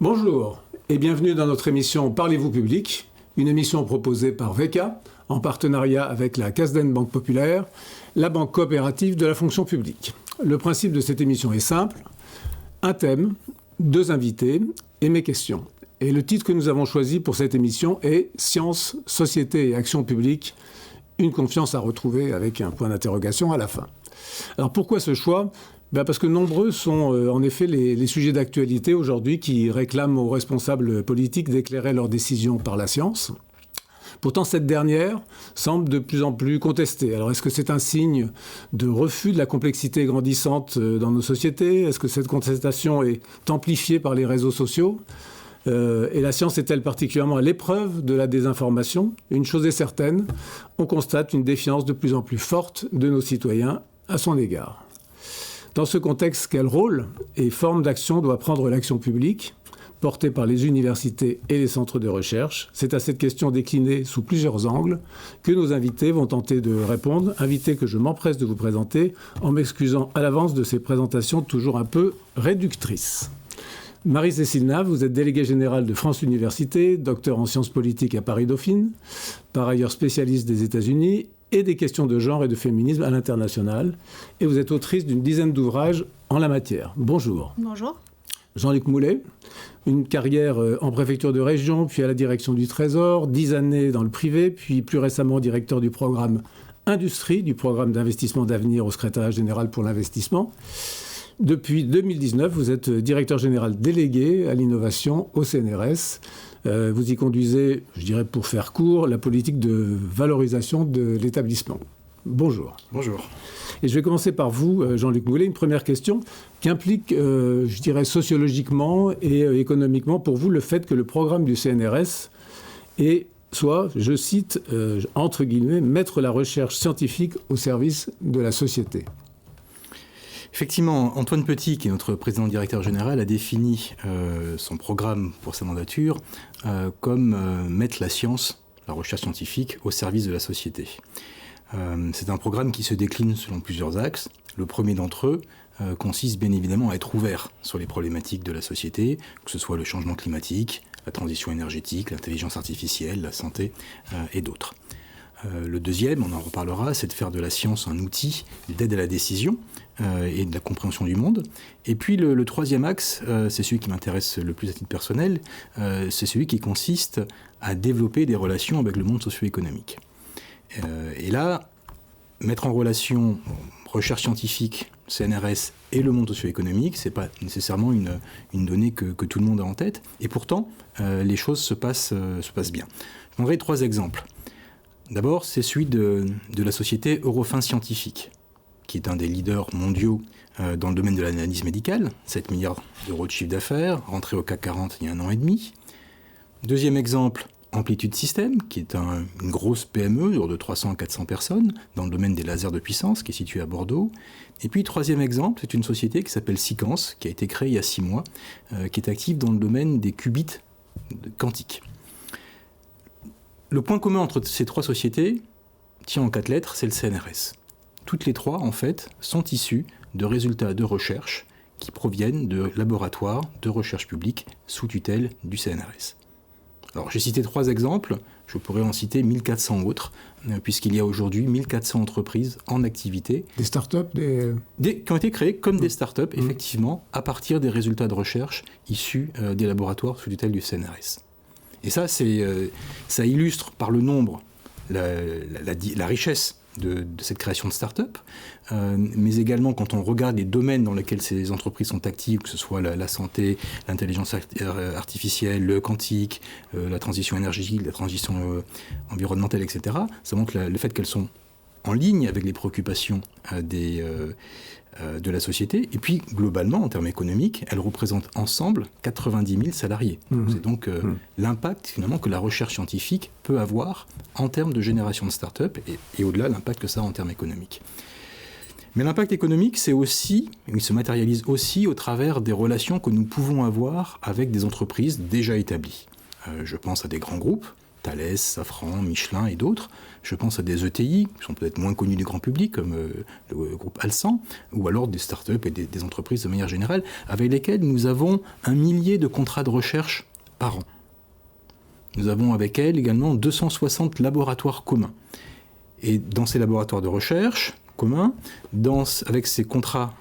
Bonjour et bienvenue dans notre émission Parlez-vous public, une émission proposée par VECA en partenariat avec la Casden Banque Populaire, la banque coopérative de la fonction publique. Le principe de cette émission est simple, un thème, 2 invités et mes questions. Et le titre que nous avons choisi pour cette émission est « Science, société et action publique, une confiance à retrouver » avec un point d'interrogation à la fin. Alors pourquoi ce choix ? Parce que nombreux sont en effet les sujets d'actualité aujourd'hui qui réclament aux responsables politiques d'éclairer leurs décisions par la science. Pourtant, cette dernière semble de plus en plus contestée. Alors, est-ce que c'est un signe de refus de la complexité grandissante dans nos sociétés ? Est-ce que cette contestation est amplifiée par les réseaux sociaux ? Et la science est-elle particulièrement à l'épreuve de la désinformation ? Une chose est certaine, on constate une défiance de plus en plus forte de nos citoyens à son égard. Dans ce contexte, quel rôle et forme d'action doit prendre l'action publique, portée par les universités et les centres de recherche ? C'est à cette question déclinée sous plusieurs angles que nos invités vont tenter de répondre, invités que je m'empresse de vous présenter en m'excusant à l'avance de ces présentations toujours un peu réductrices. Marie-Cécile Nave, vous êtes déléguée générale de France Université, docteur en sciences politiques à Paris-Dauphine, par ailleurs spécialiste des États-Unis et des questions de genre et de féminisme à l'international. Et vous êtes autrice d'une dizaine d'ouvrages en la matière. Bonjour. Bonjour. Jean-Luc Moulet, une carrière en préfecture de région, puis à la direction du Trésor, 10 années dans le privé, puis plus récemment directeur du programme Industrie, du programme d'investissement d'avenir au secrétariat général pour l'investissement. Depuis 2019, vous êtes directeur général délégué à l'innovation au CNRS. Vous y conduisez, je dirais pour faire court, la politique de valorisation de l'établissement. Bonjour. Bonjour. Et je vais commencer par vous, Jean-Luc Moulet, une première question qui implique, je dirais, sociologiquement et économiquement pour vous le fait que le programme du CNRS soit, je cite, entre guillemets, mettre la recherche scientifique au service de la société. Effectivement, Antoine Petit, qui est notre président directeur général, a défini son programme pour sa mandature comme mettre la science, la recherche scientifique, au service de la société. C'est un programme qui se décline selon plusieurs axes. Le premier d'entre eux consiste bien évidemment à être ouvert sur les problématiques de la société, que ce soit le changement climatique, la transition énergétique, l'intelligence artificielle, la santé et d'autres. Le deuxième, on en reparlera, c'est de faire de la science un outil d'aide à la décision et de la compréhension du monde. Et puis le troisième axe, c'est celui qui m'intéresse le plus à titre personnel, c'est celui qui consiste à développer des relations avec le monde socio-économique. Et là, mettre en relation recherche scientifique, CNRS et le monde socio-économique, c'est pas nécessairement une donnée que tout le monde a en tête. Et pourtant, les choses se passent bien. Je prendrai 3 exemples. D'abord, c'est celui de la société Eurofins Scientifique, qui est un des leaders mondiaux dans le domaine de l'analyse médicale, 7 milliards d'euros de chiffre d'affaires, rentré au CAC 40 il y a 1 an et demi. Deuxième exemple, Amplitude System, qui est une grosse PME de 300 à 400 personnes dans le domaine des lasers de puissance, qui est située à Bordeaux. Et puis, troisième exemple, c'est une société qui s'appelle Sequans, qui a été créée il y a 6 mois, qui est active dans le domaine des qubits quantiques. Le point commun entre ces 3 sociétés tient en 4 lettres, c'est le CNRS. Toutes les 3, en fait, sont issues de résultats de recherche qui proviennent de laboratoires de recherche publique sous tutelle du CNRS. Alors, j'ai cité 3 exemples, je pourrais en citer 1400 autres, puisqu'il y a aujourd'hui 1400 entreprises en activité. Des startups qui ont été créées comme des startups, effectivement, à partir des résultats de recherche issus des laboratoires sous tutelle du CNRS. Et ça, ça illustre par le nombre la richesse de cette création de start-up, mais également quand on regarde les domaines dans lesquels ces entreprises sont actives, que ce soit la santé, l'intelligence artificielle, le quantique, la transition énergétique, la transition environnementale, etc., ça montre le fait qu'elles sont en ligne avec les préoccupations de la société. Et puis, globalement, en termes économiques, elles représentent ensemble 90 000 salariés. C'est donc l'impact, finalement, que la recherche scientifique peut avoir en termes de génération de start-up et au-delà, l'impact que ça a en termes économiques. Mais l'impact économique, il se matérialise aussi au travers des relations que nous pouvons avoir avec des entreprises déjà établies. Je pense à des grands groupes, Thales, Safran, Michelin et d'autres. Je pense à des ETI, qui sont peut-être moins connus du grand public, comme le groupe Alsan, ou alors des startups et des entreprises de manière générale, avec lesquelles nous avons 1 millier de contrats de recherche par an. Nous avons avec elles également 260 laboratoires communs. Et dans ces laboratoires de recherche communs, avec ces contrats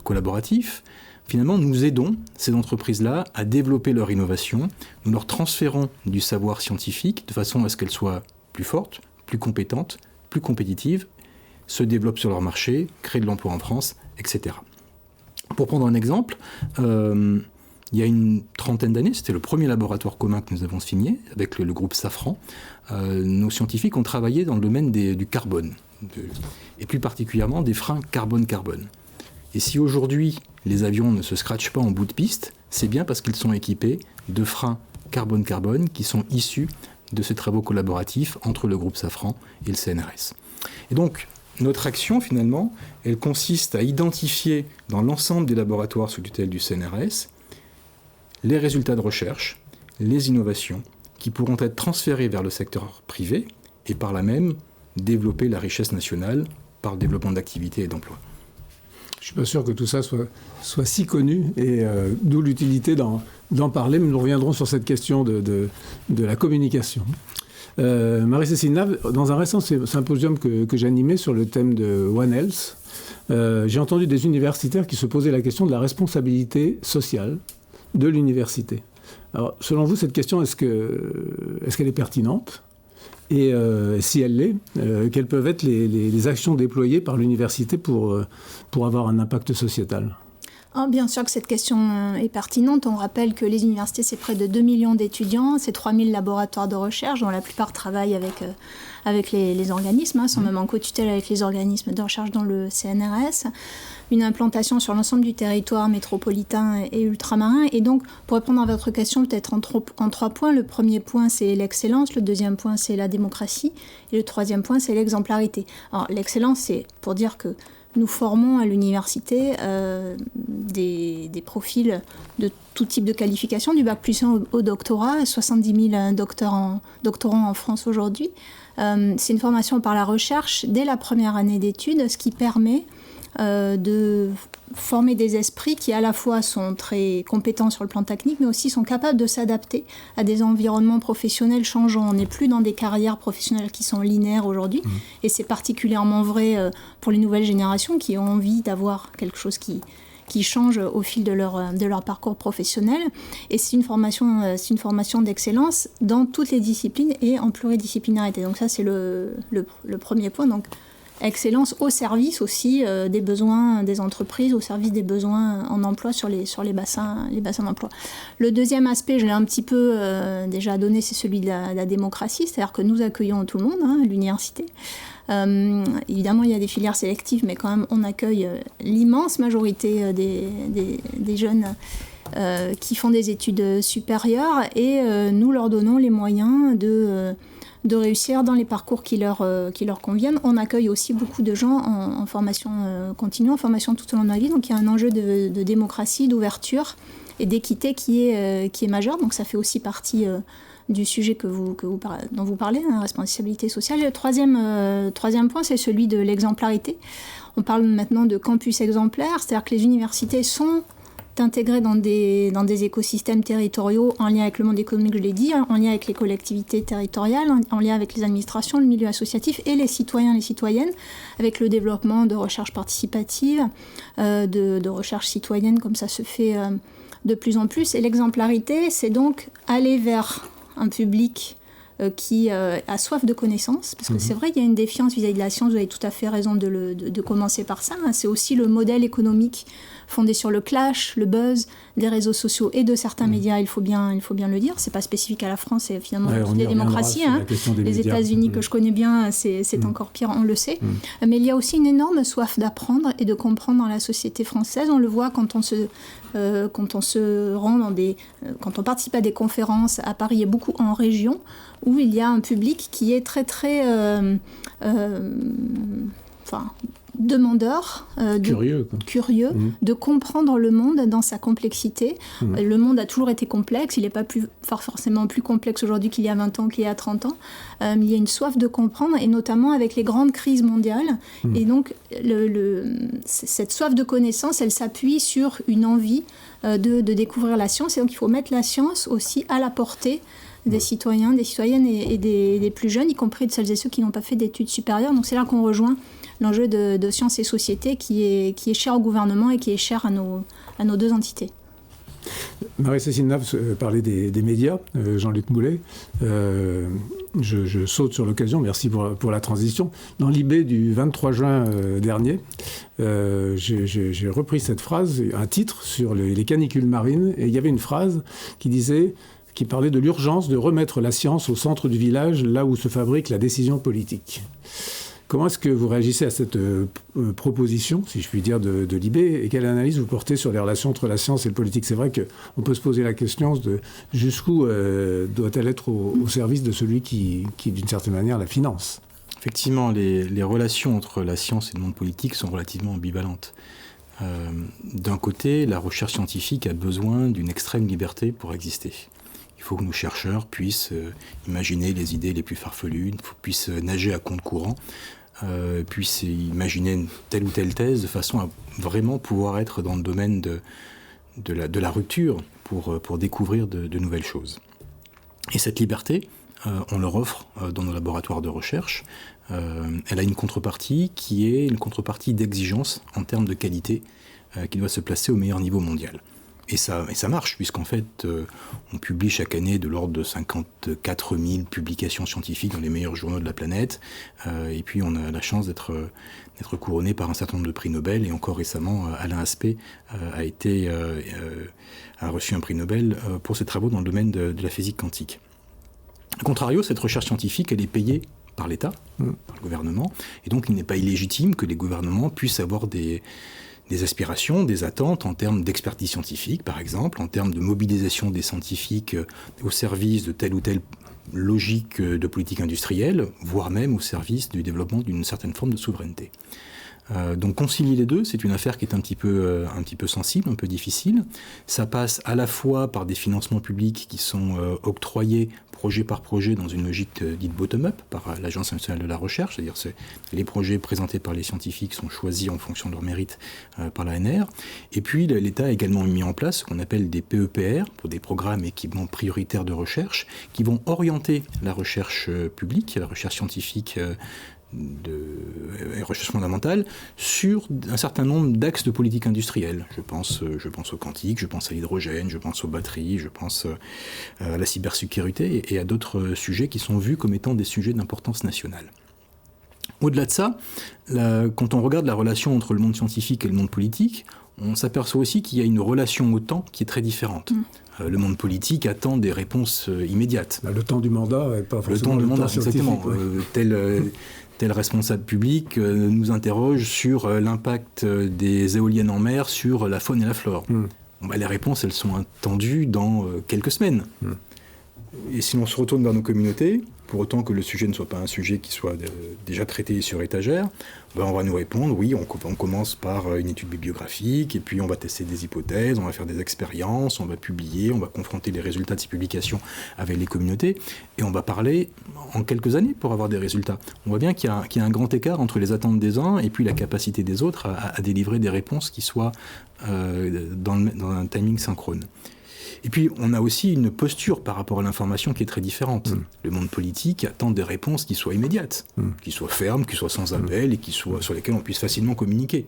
collaboratifs, finalement, nous aidons ces entreprises-là à développer leur innovation. Nous leur transférons du savoir scientifique de façon à ce qu'elles soient plus fortes, plus compétentes, plus compétitives, se développent sur leur marché, créent de l'emploi en France, etc. Pour prendre un exemple, il y a une trentaine d'années, c'était le premier laboratoire commun que nous avons signé avec le groupe Safran. Nos scientifiques ont travaillé dans le domaine du carbone, et plus particulièrement des freins carbone-carbone. Et si aujourd'hui les avions ne se scratchent pas en bout de piste, c'est bien parce qu'ils sont équipés de freins carbone-carbone qui sont issus de ces travaux collaboratifs entre le groupe Safran et le CNRS. Et donc, notre action, finalement, elle consiste à identifier dans l'ensemble des laboratoires sous tutelle du CNRS les résultats de recherche, les innovations qui pourront être transférés vers le secteur privé et par là même développer la richesse nationale par le développement d'activités et d'emplois. Je ne suis pas sûr que tout ça soit si connu, et d'où l'utilité d'en parler, mais nous reviendrons sur cette question de la communication. Marie-Cécile Nave, dans un récent symposium que j'animais sur le thème de One Health, j'ai entendu des universitaires qui se posaient la question de la responsabilité sociale de l'université. Alors, selon vous, cette question, est-ce qu'elle est pertinente ? Et si elle l'est, quelles peuvent être les actions déployées par l'université pour avoir un impact sociétal ? Bien sûr que cette question est pertinente. On rappelle que les universités, c'est près de 2 millions d'étudiants, c'est 3000 laboratoires de recherche, dont la plupart travaillent avec les organismes, sont même en co-tutelle avec les organismes de recherche dans le CNRS. Une implantation sur l'ensemble du territoire métropolitain et ultramarin. Et donc, pour répondre à votre question, peut-être en 3 points. Le premier point, c'est l'excellence. Le deuxième point, c'est la démocratie. Et le troisième point, c'est l'exemplarité. Alors, l'excellence, c'est pour dire que nous formons à l'université des profils de tout type de qualification, du bac+1 au doctorat, 70 000 doctorants en France aujourd'hui. C'est une formation par la recherche dès la première année d'études, ce qui permet de former des esprits qui à la fois sont très compétents sur le plan technique, mais aussi sont capables de s'adapter à des environnements professionnels changeants. On n'est plus dans des carrières professionnelles qui sont linéaires aujourd'hui, et c'est particulièrement vrai pour les nouvelles générations qui ont envie d'avoir quelque chose qui change au fil de leur parcours professionnel. Et c'est une formation d'excellence dans toutes les disciplines et en pluridisciplinarité. Donc ça, c'est le premier point. Donc, excellence au service aussi des besoins des entreprises, au service des besoins en emploi sur les bassins d'emploi. Le deuxième aspect, je l'ai un petit peu déjà donné, c'est celui de la démocratie, c'est-à-dire que nous accueillons tout le monde à l'université. Évidemment, il y a des filières sélectives, mais quand même, on accueille l'immense majorité des jeunes qui font des études supérieures, et nous leur donnons les moyens de réussir dans les parcours qui leur conviennent. On accueille aussi beaucoup de gens en formation continue, en formation tout au long de la vie. Donc il y a un enjeu de démocratie, d'ouverture et d'équité qui est majeur. Donc ça fait aussi partie du sujet dont vous parlez, la responsabilité sociale. Et le troisième point, c'est celui de l'exemplarité. On parle maintenant de campus exemplaires, c'est-à-dire que les universités sont intégrés dans des écosystèmes territoriaux en lien avec le monde économique, je l'ai dit, en lien avec les collectivités territoriales, en lien avec les administrations, le milieu associatif et les citoyens et les citoyennes, avec le développement de recherche participative, de recherche citoyenne, comme ça se fait de plus en plus. Et l'exemplarité, c'est donc aller vers un public qui a soif de connaissances, parce que c'est vrai qu'il y a une défiance vis-à-vis de la science, vous avez tout à fait raison de commencer par ça. C'est aussi le modèle économique fondé sur le clash, le buzz des réseaux sociaux et de certains médias, il faut bien le dire. C'est pas spécifique à la France, c'est finalement toutes les démocraties. Les États-Unis que je connais bien, c'est encore pire, on le sait. Mais il y a aussi une énorme soif d'apprendre et de comprendre dans la société française. On le voit quand on se rend quand on participe à des conférences à Paris et beaucoup en région, où il y a un public qui est très très demandeurs, curieux de comprendre le monde dans sa complexité. Le monde a toujours été complexe, il n'est pas forcément plus complexe aujourd'hui qu'il y a 20 ans, qu'il y a 30 ans. Il y a une soif de comprendre, et notamment avec les grandes crises mondiales. Et donc, cette soif de connaissance, elle s'appuie sur une envie de découvrir la science. Et donc, il faut mettre la science aussi à la portée des citoyens, des citoyennes et des plus jeunes, y compris de celles et ceux qui n'ont pas fait d'études supérieures. Donc, c'est là qu'on rejoint l'enjeu de sciences et société qui est cher au gouvernement et qui est cher à nos deux entités. Marie-Cécile Naves parlait des médias, Jean-Luc Moulet. Je saute sur l'occasion, merci pour la transition. Dans l'IB du 23 juin dernier, j'ai repris cette phrase, un titre sur les canicules marines, et il y avait une phrase qui parlait de l'urgence de remettre la science au centre du village, là où se fabrique la décision politique. Comment est-ce que vous réagissez à cette proposition, si je puis dire, de l'IB, et quelle analyse vous portez sur les relations entre la science et le politique? C'est vrai qu'on peut se poser la question de jusqu'où doit-elle être au service de celui qui, d'une certaine manière, la finance? Effectivement, les relations entre la science et le monde politique sont relativement ambivalentes. D'un côté, la recherche scientifique a besoin d'une extrême liberté pour exister. Il faut que nos chercheurs puissent imaginer les idées les plus farfelues, puissent nager à compte courant, puissent imaginer telle ou telle thèse de façon à vraiment pouvoir être dans le domaine de la rupture pour découvrir de nouvelles choses. Et cette liberté, on leur offre dans nos laboratoires de recherche. Elle a une contrepartie qui est une contrepartie d'exigence en termes de qualité qui doit se placer au meilleur niveau mondial. Et ça marche, puisqu'en fait, on publie chaque année de l'ordre de 54 000 publications scientifiques dans les meilleurs journaux de la planète. Et puis, on a la chance d'être couronné par un certain nombre de prix Nobel. Et encore récemment, Alain Aspect a reçu un prix Nobel pour ses travaux dans le domaine de la physique quantique. A contrario, cette recherche scientifique, elle est payée par l'État, par le gouvernement. Et donc, il n'est pas illégitime que les gouvernements puissent avoir des aspirations, des attentes en termes d'expertise scientifique, par exemple, en termes de mobilisation des scientifiques au service de telle ou telle logique de politique industrielle, voire même au service du développement d'une certaine forme de souveraineté. Donc concilier les deux, c'est une affaire qui est un petit peu sensible, un peu difficile. Ça passe à la fois par des financements publics qui sont octroyés projet par projet dans une logique dite bottom-up par l'Agence nationale de la recherche, c'est-à-dire que les projets présentés par les scientifiques sont choisis en fonction de leur mérite par l'ANR. Et puis l'État a également mis en place ce qu'on appelle des PEPR, pour des programmes équipements prioritaires de recherche, qui vont orienter la recherche publique, la recherche scientifique de recherche fondamentale sur un certain nombre d'axes de politique industrielle. Je pense au quantique, je pense à l'hydrogène, je pense aux batteries, je pense à la cybersécurité et à d'autres sujets qui sont vus comme étant des sujets d'importance nationale. Au-delà de ça, quand on regarde la relation entre le monde scientifique et le monde politique, on s'aperçoit aussi qu'il y a une relation au temps qui est très différente. Le monde politique attend des réponses immédiates. Le temps du mandat n'est pas forcément le temps mandat, exactement. Tel responsable public nous interroge sur l'impact des éoliennes en mer sur la faune et la flore. Les réponses, elles sont attendues dans quelques semaines. Et si l'on se retourne vers nos communautés, pour autant que le sujet ne soit pas un sujet qui soit déjà traité sur étagère, on va nous répondre, oui, on commence par une étude bibliographique, et puis on va tester des hypothèses, on va faire des expériences, on va publier, on va confronter les résultats de ces publications avec les communautés, et on va parler en quelques années pour avoir des résultats. On voit bien qu'il y a un grand écart entre les attentes des uns et puis la capacité des autres à délivrer des réponses qui soient dans un timing synchrone. Et puis, on a aussi une posture par rapport à l'information qui est très différente. Le monde politique attend des réponses qui soient immédiates, qui soient fermes, qui soient sans appel et sur lesquelles on puisse facilement communiquer.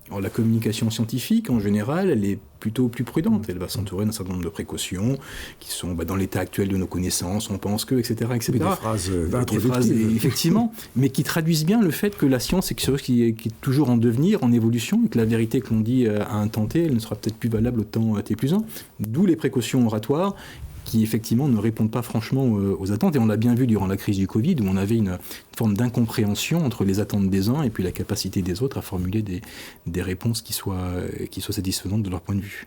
Alors, la communication scientifique, en général, elle est plutôt plus prudente. Elle va s'entourer d'un certain nombre de précautions qui sont dans l'état actuel de nos connaissances, on pense que, etc. etc. Des phrases introductives. Effectivement, mais qui traduisent bien le fait que la science est quelque chose qui est toujours en devenir, en évolution, et que la vérité que l'on dit à un temps T, elle ne sera peut-être plus valable au temps T+1. D'où les précautions oratoires qui effectivement ne répondent pas franchement aux attentes. Et on l'a bien vu durant la crise du Covid, où on avait une forme d'incompréhension entre les attentes des uns et puis la capacité des autres à formuler des réponses qui soient satisfaisantes de leur point de vue.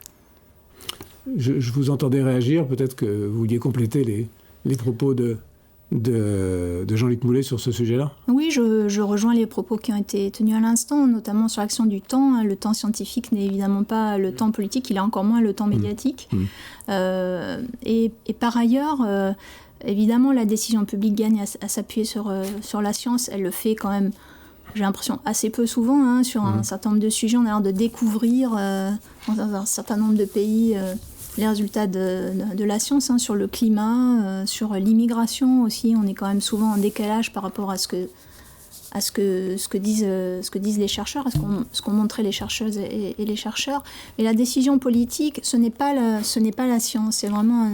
Je vous entendais réagir, peut-être que vous vouliez compléter les propos de de Jean-Luc Moulet sur ce sujet-là? Oui, je rejoins les propos qui ont été tenus à l'instant, notamment sur l'action du temps. Le temps scientifique n'est évidemment pas le temps politique, il est encore moins le temps médiatique. Et par ailleurs, évidemment, la décision publique gagne à s'appuyer sur la science. Elle le fait quand même, j'ai l'impression, assez peu souvent. Sur un certain nombre de sujets, on a l'air de découvrir dans un certain nombre de pays les résultats de la science, sur le climat, sur l'immigration aussi. On est quand même souvent en décalage par rapport à ce que disent les chercheurs, à ce qu'ont montré les chercheuses et les chercheurs. Et la décision politique, ce n'est pas la science, c'est vraiment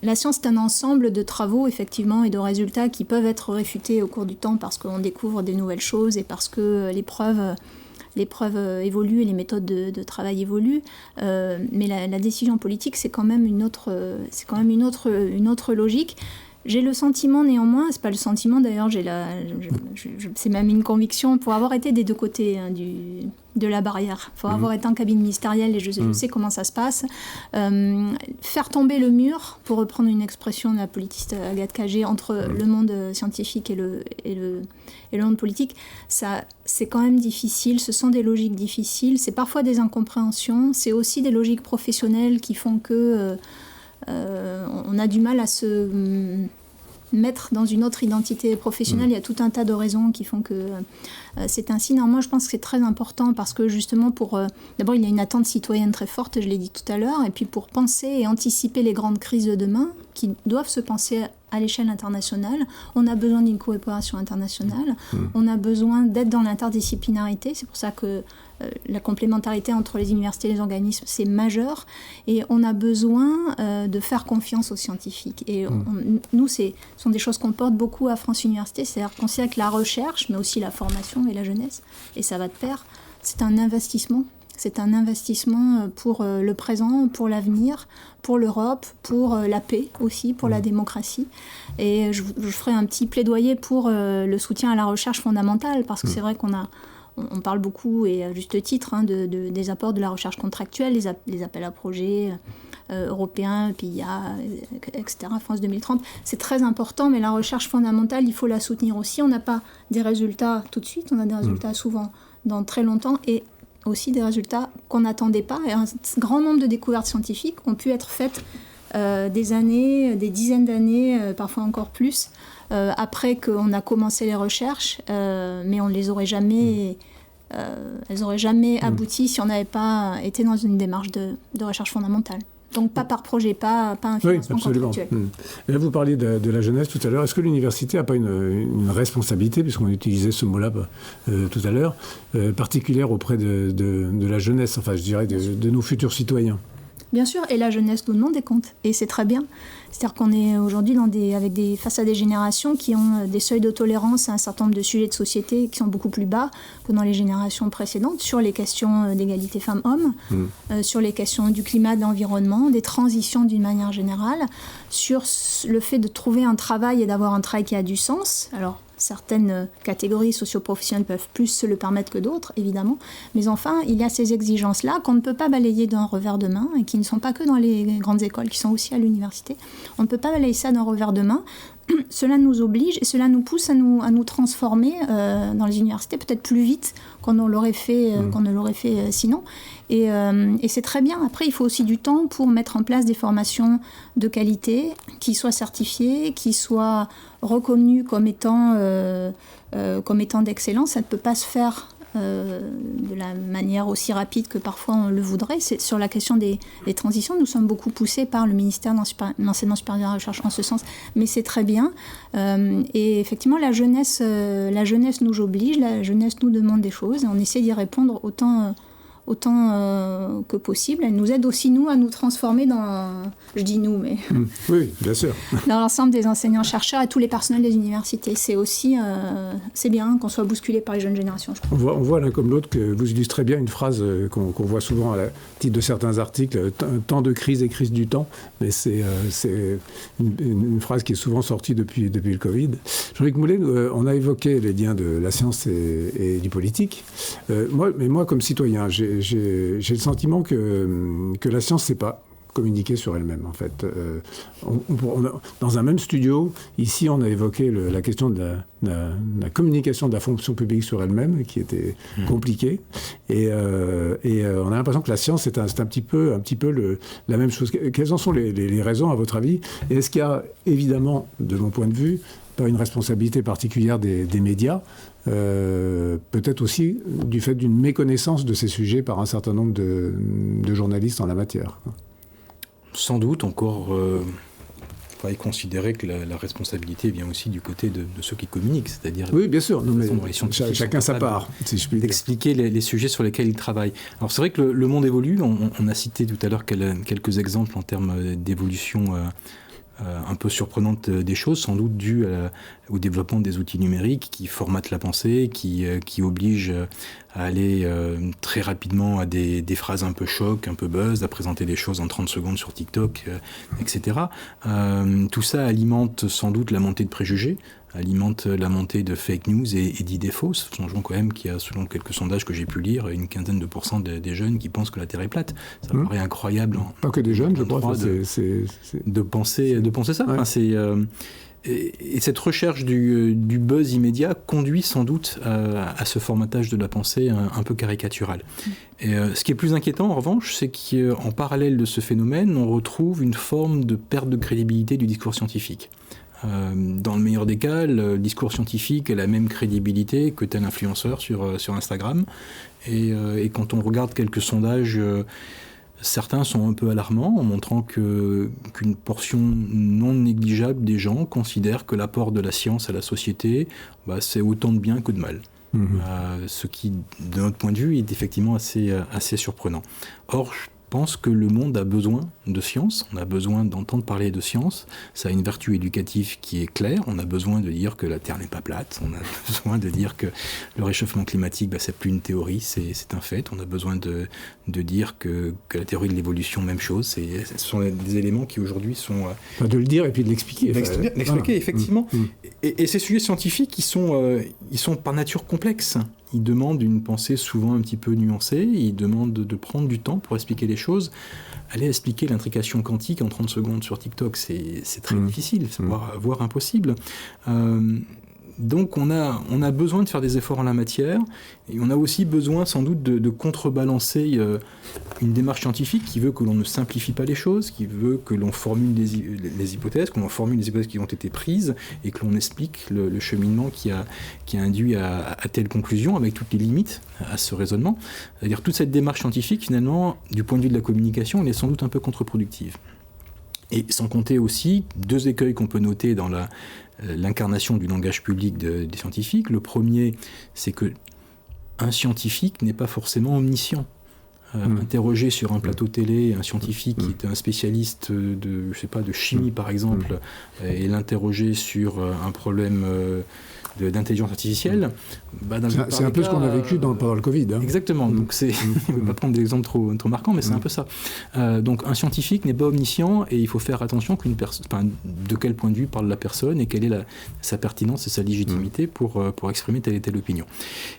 la science, c'est un ensemble de travaux, effectivement, et de résultats qui peuvent être réfutés au cours du temps parce qu'on découvre des nouvelles choses et parce que les preuves évoluent et les méthodes de travail évoluent. Mais la décision politique, c'est quand même une autre logique. J'ai le sentiment néanmoins, c'est pas le sentiment d'ailleurs, c'est même une conviction, pour avoir été des deux côtés de la barrière, pour avoir été en cabine ministérielle et je sais comment ça se passe, faire tomber le mur, pour reprendre une expression de la politiste Agathe Cagé, entre le monde scientifique et le monde politique, ça, c'est quand même difficile, ce sont des logiques difficiles, c'est parfois des incompréhensions, c'est aussi des logiques professionnelles qui font que on a du mal à se mettre dans une autre identité professionnelle. Il y a tout un tas de raisons qui font que c'est ainsi. Néanmoins, je pense que c'est très important parce que justement, d'abord, il y a une attente citoyenne très forte, je l'ai dit tout à l'heure, et puis pour penser et anticiper les grandes crises de demain qui doivent se penser à l'échelle internationale, on a besoin d'une coopération internationale, on a besoin d'être dans l'interdisciplinarité, c'est pour ça que la complémentarité entre les universités et les organismes, c'est majeur, et on a besoin de faire confiance aux scientifiques. Et nous, ce sont des choses qu'on porte beaucoup à France Université, c'est-à-dire qu'on considère que la recherche, mais aussi la formation et la jeunesse, et ça va de pair, c'est un investissement. C'est un investissement pour le présent, pour l'avenir, pour l'Europe, pour la paix aussi, pour la démocratie. Et je ferai un petit plaidoyer pour le soutien à la recherche fondamentale, parce que c'est vrai on parle beaucoup, et à juste titre, des apports de la recherche contractuelle, les appels à projets européens, PIA, etc., France 2030. C'est très important, mais la recherche fondamentale, il faut la soutenir aussi. On n'a pas des résultats tout de suite, on a des résultats souvent dans très longtemps, et aussi des résultats qu'on n'attendait pas. Et un grand nombre de découvertes scientifiques ont pu être faites des années, des dizaines d'années, parfois encore plus, après qu'on a commencé les recherches, mais on les aurait jamais, elles n'auraient jamais abouti si on n'avait pas été dans une démarche de recherche fondamentale. Donc pas par projet, pas un financement contractuel. Et là, vous parliez de la jeunesse tout à l'heure. Est-ce que l'université n'a pas une responsabilité, puisqu'on utilisait ce mot-là tout à l'heure, particulière auprès de la jeunesse, enfin je dirais de nos futurs citoyens? Bien sûr, et la jeunesse nous demande des comptes, et c'est très bien. C'est-à-dire qu'on est aujourd'hui face à des générations qui ont des seuils de tolérance à un certain nombre de sujets de société qui sont beaucoup plus bas que dans les générations précédentes, sur les questions d'égalité femmes-hommes, sur les questions du climat, de l'environnement, des transitions d'une manière générale, sur le fait de trouver un travail et d'avoir un travail qui a du sens. Alors, certaines catégories socio-professionnelles peuvent plus se le permettre que d'autres, évidemment. Mais enfin, il y a ces exigences-là qu'on ne peut pas balayer d'un revers de main et qui ne sont pas que dans les grandes écoles, qui sont aussi à l'université. On ne peut pas balayer ça d'un revers de main. Cela nous oblige et cela nous pousse à nous transformer dans les universités peut-être plus vite qu'on ne l'aurait fait sinon. Et c'est très bien. Après, il faut aussi du temps pour mettre en place des formations de qualité qui soient certifiées, qui soient reconnues comme étant d'excellence. Ça ne peut pas se faire de la manière aussi rapide que parfois on le voudrait. C'est sur la question des transitions, nous sommes beaucoup poussés par le ministère de l'Enseignement supérieur et de la Recherche en ce sens, mais c'est très bien. Et effectivement, la jeunesse nous oblige, la jeunesse nous demande des choses, et on essaie d'y répondre autant que possible. Elle nous aide aussi, nous, à nous transformer dans... Je dis nous, mais... Oui, bien sûr. Dans l'ensemble des enseignants-chercheurs et tous les personnels des universités. C'est aussi... c'est bien qu'on soit bousculé par les jeunes générations, je crois. On voit l'un comme l'autre que vous illustrez bien une phrase qu'on voit souvent à titre de certains articles, « temps de crise et crise du temps ». Mais c'est une phrase qui est souvent sortie depuis le Covid. Jean-Luc Moulet, on a évoqué les liens de la science et du politique. Moi, comme citoyen, j'ai le sentiment que la science, c'est pas communiquer sur elle-même, en fait. Dans un même studio, ici, on a évoqué la question de la communication de la fonction publique sur elle-même, qui était compliquée. Et on a l'impression que la science, c'est un petit peu la même chose. Quelles en sont les raisons, à votre avis? Et est-ce qu'il y a, évidemment, de mon point de vue, pas une responsabilité particulière des médias, peut-être aussi du fait d'une méconnaissance de ces sujets par un certain nombre de journalistes en la matière? Sans doute, encore, il faudrait considérer que la responsabilité vient aussi du côté de ceux qui communiquent, c'est-à-dire... Oui, bien sûr, chacun sa part, si je puis dire. D'expliquer les sujets sur lesquels ils travaillent. Alors c'est vrai que le monde évolue, on a cité tout à l'heure quelques exemples en termes d'évolution un peu surprenante des choses, sans doute dû au développement des outils numériques qui formatent la pensée, qui obligent à aller très rapidement à des phrases un peu choc, un peu buzz, à présenter des choses en 30 secondes sur TikTok, etc. Tout ça alimente sans doute la montée de préjugés, alimente la montée de fake news et d'idées fausses. Songeons quand même qu'il y a, selon quelques sondages que j'ai pu lire, une quinzaine de % des jeunes qui pensent que la Terre est plate. Ça me paraît incroyable. Pas que des jeunes, je crois. De penser ça. Ouais. Enfin, et cette recherche du buzz immédiat conduit sans doute à ce formatage de la pensée un peu caricatural. Et ce qui est plus inquiétant, en revanche, c'est qu'en parallèle de ce phénomène, on retrouve une forme de perte de crédibilité du discours scientifique. Dans le meilleur des cas, le discours scientifique a la même crédibilité que tel influenceur sur Instagram. Et quand on regarde quelques sondages, certains sont un peu alarmants en montrant qu'une portion non négligeable des gens considèrent que l'apport de la science à la société, c'est autant de bien que de mal. Ce qui, de notre point de vue, est effectivement assez surprenant. Or, je pense que le monde a besoin de science, on a besoin d'entendre parler de science, ça a une vertu éducative qui est claire, on a besoin de dire que la Terre n'est pas plate, on a besoin de dire que le réchauffement climatique, c'est plus une théorie, c'est un fait, on a besoin de dire que la théorie de l'évolution, même chose, ce sont des éléments qui aujourd'hui sont... de le dire et puis de l'expliquer. L'expliquer, effectivement. Et ces sujets scientifiques, ils sont par nature complexes. Ils demandent une pensée souvent un petit peu nuancée, ils demandent de prendre du temps pour expliquer les choses. Aller expliquer l'intrication quantique en 30 secondes sur TikTok, c'est très difficile, voire impossible. Donc on a besoin de faire des efforts en la matière, et on a aussi besoin sans doute de contrebalancer une démarche scientifique qui veut que l'on ne simplifie pas les choses, qui veut que l'on formule les hypothèses, que l'on formule les hypothèses qui ont été prises, et que l'on explique le cheminement qui a induit à telle conclusion, avec toutes les limites à ce raisonnement. C'est-à-dire toute cette démarche scientifique, finalement, du point de vue de la communication, elle est sans doute un peu contre-productive. Et sans compter aussi deux écueils qu'on peut noter dans l'incarnation du langage public des scientifiques. Le premier, c'est que un scientifique n'est pas forcément omniscient. Interroger sur un plateau télé un scientifique qui est un spécialiste de chimie par exemple, et l'interroger sur un problème d'intelligence artificielle, c'est un peu ce qu'on a vécu pendant le Covid. Exactement, donc je ne vais pas prendre des exemples trop marquants, mais c'est un peu ça. Donc un scientifique n'est pas omniscient et il faut faire attention de quel point de vue parle la personne et quelle est sa pertinence et sa légitimité pour exprimer telle et telle opinion.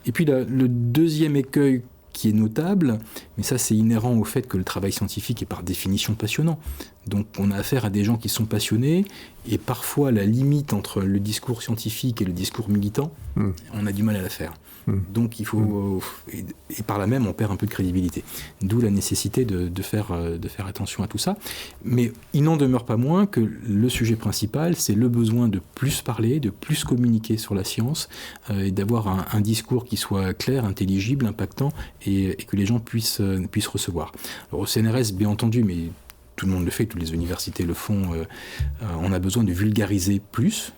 Et puis le deuxième écueil qui est notable, mais ça c'est inhérent au fait que le travail scientifique est par définition passionnant. Donc on a affaire à des gens qui sont passionnés, et parfois la limite entre le discours scientifique et le discours militant, on a du mal à la faire. Donc il faut... Et par là même, on perd un peu de crédibilité. D'où la nécessité de faire attention à tout ça. Mais il n'en demeure pas moins que le sujet principal, c'est le besoin de plus parler, de plus communiquer sur la science, et d'avoir un discours qui soit clair, intelligible, impactant, et que les gens puissent recevoir. Alors au CNRS, bien entendu, mais tout le monde le fait, toutes les universités le font, on a besoin de vulgariser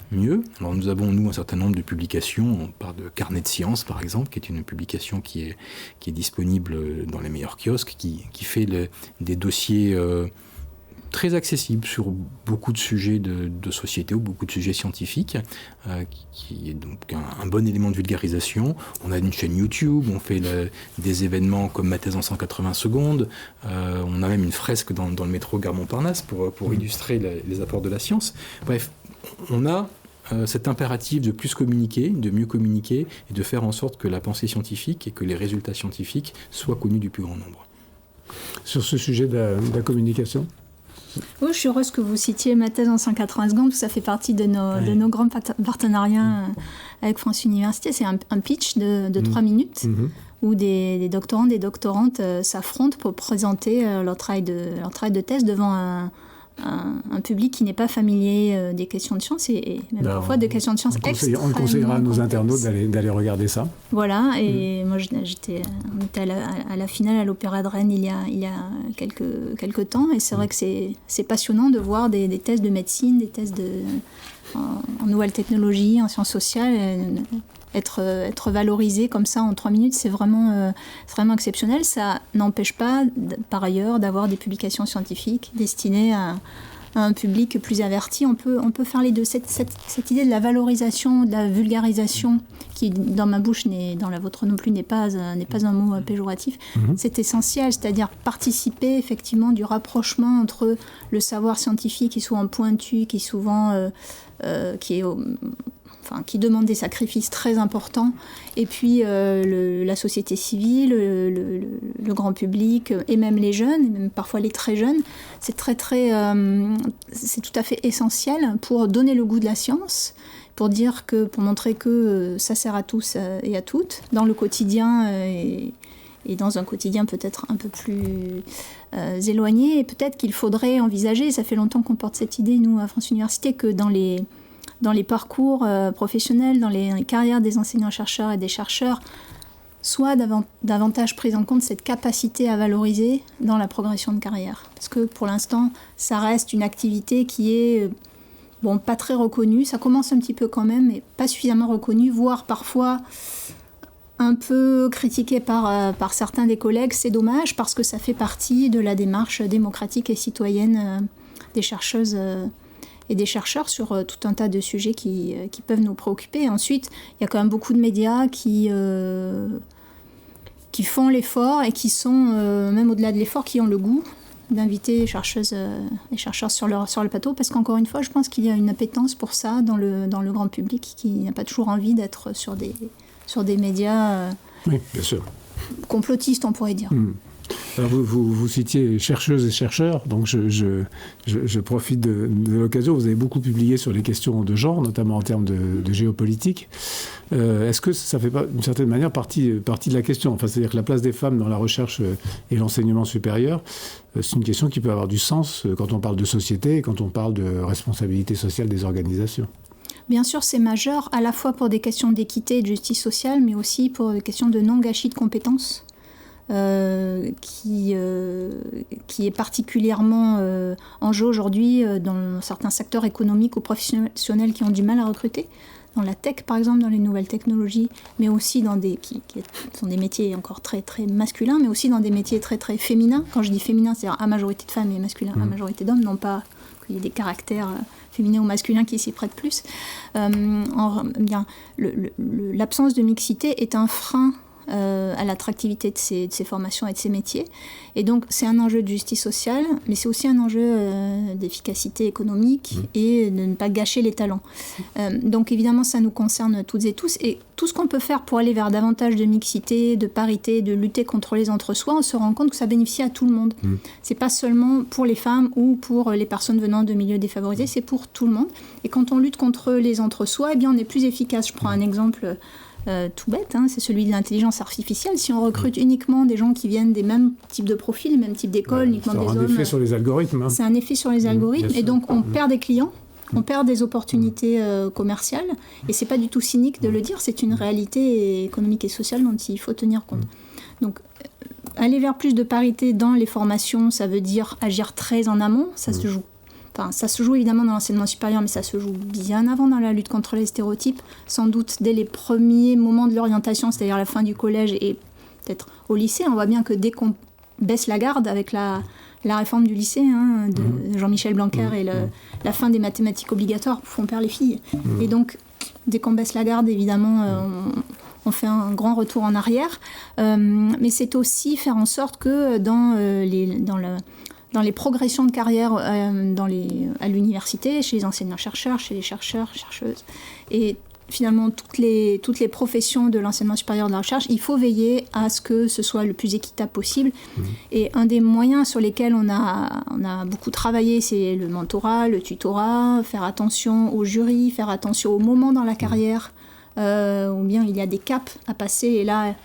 mieux. Alors nous avons, un certain nombre de publications, on parle de Carnet de sciences par exemple, qui est une publication qui est disponible dans les meilleurs kiosques, qui fait des dossiers très accessible sur beaucoup de sujets de société ou beaucoup de sujets scientifiques, qui est donc un bon élément de vulgarisation. On a une chaîne YouTube, on fait des événements comme ma thèse en 180 secondes, on a même une fresque dans le métro Gare Montparnasse pour illustrer les apports de la science. Bref, on a cet impératif de plus communiquer, de mieux communiquer et de faire en sorte que la pensée scientifique et que les résultats scientifiques soient connus du plus grand nombre. Sur ce sujet de la communication ? Oui, je suis heureuse que vous citiez ma thèse en 180 secondes, ça fait partie de nos grands partenariats avec France Université. C'est un pitch de 3 minutes où des doctorants, des doctorantes s'affrontent pour présenter leur travail de thèse devant un public qui n'est pas familier des questions de sciences et même parfois des questions de sciences extrêmement On conseillera à nos complexes. internautes d'aller regarder ça. Voilà, et moi on était à la finale à l'Opéra de Rennes il y a quelques temps, et c'est vrai que c'est passionnant de voir des thèses de médecine, des thèses en nouvelles technologies, en sciences sociales, être valorisé comme ça en 3 minutes, c'est vraiment exceptionnel. Ça n'empêche pas, par ailleurs, d'avoir des publications scientifiques destinées à un public plus averti. On peut faire les deux. Cette idée de la valorisation, de la vulgarisation, qui dans ma bouche, dans la vôtre non plus, n'est pas un mot péjoratif, c'est essentiel, c'est-à-dire participer effectivement du rapprochement entre le savoir scientifique qui est souvent pointu, qui est souvent qui demande des sacrifices très importants, et puis la société civile, le grand public, et même les jeunes, et même parfois les très jeunes, c'est c'est tout à fait essentiel pour donner le goût de la science, pour montrer que ça sert à tous et à toutes, dans le quotidien et dans un quotidien peut-être un peu plus éloigné, et peut-être qu'il faudrait envisager, ça fait longtemps qu'on porte cette idée, nous, à France Université, que dans les parcours professionnels, dans les carrières des enseignants-chercheurs et des chercheurs, soit davantage prise en compte cette capacité à valoriser dans la progression de carrière. Parce que pour l'instant, ça reste une activité qui est pas très reconnue. Ça commence un petit peu quand même, mais pas suffisamment reconnue, voire parfois un peu critiquée par certains des collègues. C'est dommage parce que ça fait partie de la démarche démocratique et citoyenne des chercheuses et des chercheurs sur tout un tas de sujets qui peuvent nous préoccuper. Et ensuite, il y a quand même beaucoup de médias qui font l'effort et qui sont, même au-delà de l'effort, qui ont le goût d'inviter les chercheuses et chercheurs sur le plateau, parce qu'encore une fois, je pense qu'il y a une appétence pour ça dans le grand public qui n'a pas toujours envie d'être sur des médias oui, bien sûr, complotistes, on pourrait dire. Alors vous citiez chercheuses et chercheurs, donc je profite de l'occasion. Vous avez beaucoup publié sur les questions de genre, notamment en termes de géopolitique. Est-ce que ça fait pas, d'une certaine manière, partie de la question ? Enfin, c'est-à-dire que la place des femmes dans la recherche et l'enseignement supérieur, c'est une question qui peut avoir du sens quand on parle de société et quand on parle de responsabilité sociale des organisations. Bien sûr, c'est majeur, à la fois pour des questions d'équité et de justice sociale, mais aussi pour des questions de non-gâchis de compétences. Qui est particulièrement en jeu aujourd'hui dans certains secteurs économiques ou professionnels qui ont du mal à recruter, dans la tech par exemple, dans les nouvelles technologies, mais aussi dans qui sont des métiers encore très très masculins, mais aussi dans des métiers très très féminins. Quand je dis féminin, c'est-à-dire à majorité de femmes et masculin à majorité d'hommes, non pas qu'il y ait des caractères féminins ou masculins qui s'y prêtent plus. L'absence de mixité est un frein à l'attractivité de ces formations et de ces métiers. Et donc, c'est un enjeu de justice sociale, mais c'est aussi un enjeu d'efficacité économique et de ne pas gâcher les talents. Donc, évidemment, ça nous concerne toutes et tous. Et tout ce qu'on peut faire pour aller vers davantage de mixité, de parité, de lutter contre les entre-soi, on se rend compte que ça bénéficie à tout le monde. C'est pas seulement pour les femmes ou pour les personnes venant de milieux défavorisés, c'est pour tout le monde. Et quand on lutte contre les entre-soi, eh bien, on est plus efficace. Je prends un exemple tout bête, c'est celui de l'intelligence artificielle. Si on recrute uniquement des gens qui viennent des mêmes types de profils, les mêmes types d'écoles, uniquement des hommes... C'est un effet sur les algorithmes. C'est un effet sur les algorithmes, et donc on perd des clients, on perd des opportunités commerciales, et c'est pas du tout cynique de le dire, c'est une réalité économique et sociale dont il faut tenir compte. Donc, aller vers plus de parité dans les formations, ça veut dire agir très en amont, ça se joue. Enfin, ça se joue évidemment dans l'enseignement supérieur, mais ça se joue bien avant dans la lutte contre les stéréotypes, sans doute dès les premiers moments de l'orientation, c'est-à-dire la fin du collège et peut-être au lycée. On voit bien que dès qu'on baisse la garde avec la réforme du lycée de Jean-Michel Blanquer et la fin des mathématiques obligatoires, on perd les filles. Et donc, dès qu'on baisse la garde, évidemment, on fait un grand retour en arrière. Mais c'est aussi faire en sorte que dans les progressions de carrière à l'université, chez les enseignants-chercheurs, chez les chercheurs, chercheuses, et finalement toutes les professions de l'enseignement supérieur de la recherche, il faut veiller à ce que ce soit le plus équitable possible. Et un des moyens sur lesquels on a beaucoup travaillé, c'est le mentorat, le tutorat, faire attention au jury, faire attention au moment dans la carrière, ou bien il y a des caps à passer, et là,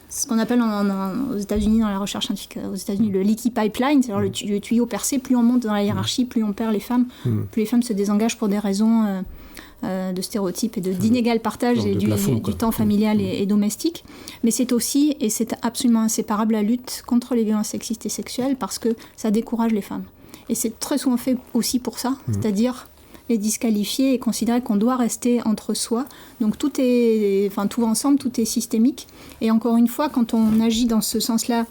ce qu'on appelle aux États-Unis, dans la recherche scientifique, aux États-Unis, le leaky pipeline, c'est-à-dire le tuyau percé. Plus on monte dans la hiérarchie, plus on perd les femmes, plus les femmes se désengagent pour des raisons de stéréotypes et d'inégal partage et du temps familial et domestique. Mais c'est aussi, et c'est absolument inséparable, la lutte contre les violences sexistes et sexuelles, parce que ça décourage les femmes. Et c'est très souvent fait aussi pour ça, c'est-à-dire les disqualifier et considérer qu'on doit rester entre soi. Donc tout ensemble, tout est systémique. Et encore une fois, quand on agit dans ce sens-là,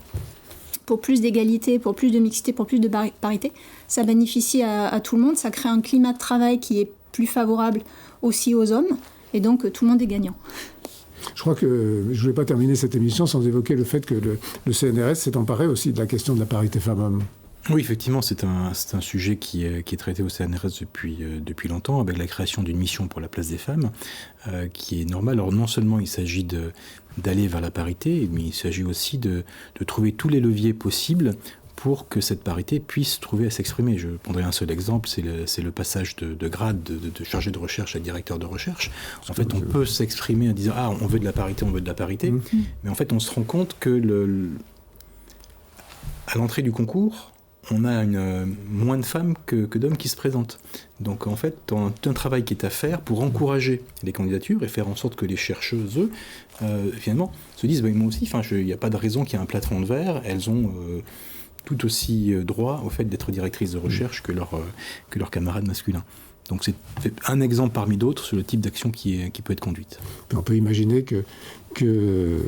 pour plus d'égalité, pour plus de mixité, pour plus de parité, ça bénéficie à tout le monde, ça crée un climat de travail qui est plus favorable aussi aux hommes, et donc tout le monde est gagnant. Je crois que je ne voulais pas terminer cette émission sans évoquer le fait que le CNRS s'est emparé aussi de la question de la parité femmes-hommes. Oui, effectivement, c'est un sujet qui est traité au CNRS depuis longtemps, avec la création d'une mission pour la place des femmes, qui est normale. Alors non seulement il s'agit d'aller vers la parité, mais il s'agit aussi de trouver tous les leviers possibles pour que cette parité puisse trouver à s'exprimer. Je prendrai un seul exemple, c'est le passage de grade de chargé de recherche à directeur de recherche. En fait, on peut s'exprimer en disant « Ah, on veut de la parité, on veut de la parité », mais en fait, on se rend compte que à l'entrée du concours, on a moins de femmes que d'hommes qui se présentent. Donc en fait, on a un travail qui est à faire pour encourager les candidatures et faire en sorte que les chercheuses, finalement, se disent moi aussi, il n'y a pas de raison qu'il y ait un plafond de verre, elles ont tout aussi droit au fait d'être directrices de recherche que leurs camarades masculins. Donc c'est un exemple parmi d'autres sur le type d'action qui peut être conduite. On peut imaginer que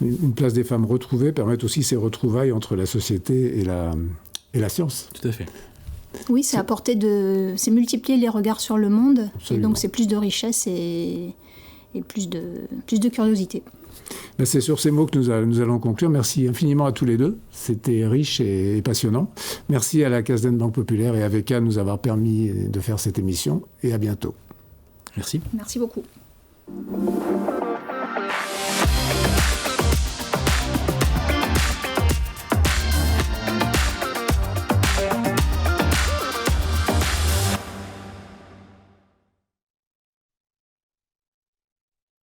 une place des femmes retrouvée permette aussi ces retrouvailles entre la société et la science. Tout à fait. Oui, c'est multiplier les regards sur le monde, Absolument. Et donc c'est plus de richesse et plus de curiosité. Ben c'est sur ces mots que nous allons conclure. Merci infiniment à tous les deux. C'était riche et passionnant. Merci à la Casden Banque Populaire et à VECA de nous avoir permis de faire cette émission. Et à bientôt. Merci. Merci beaucoup.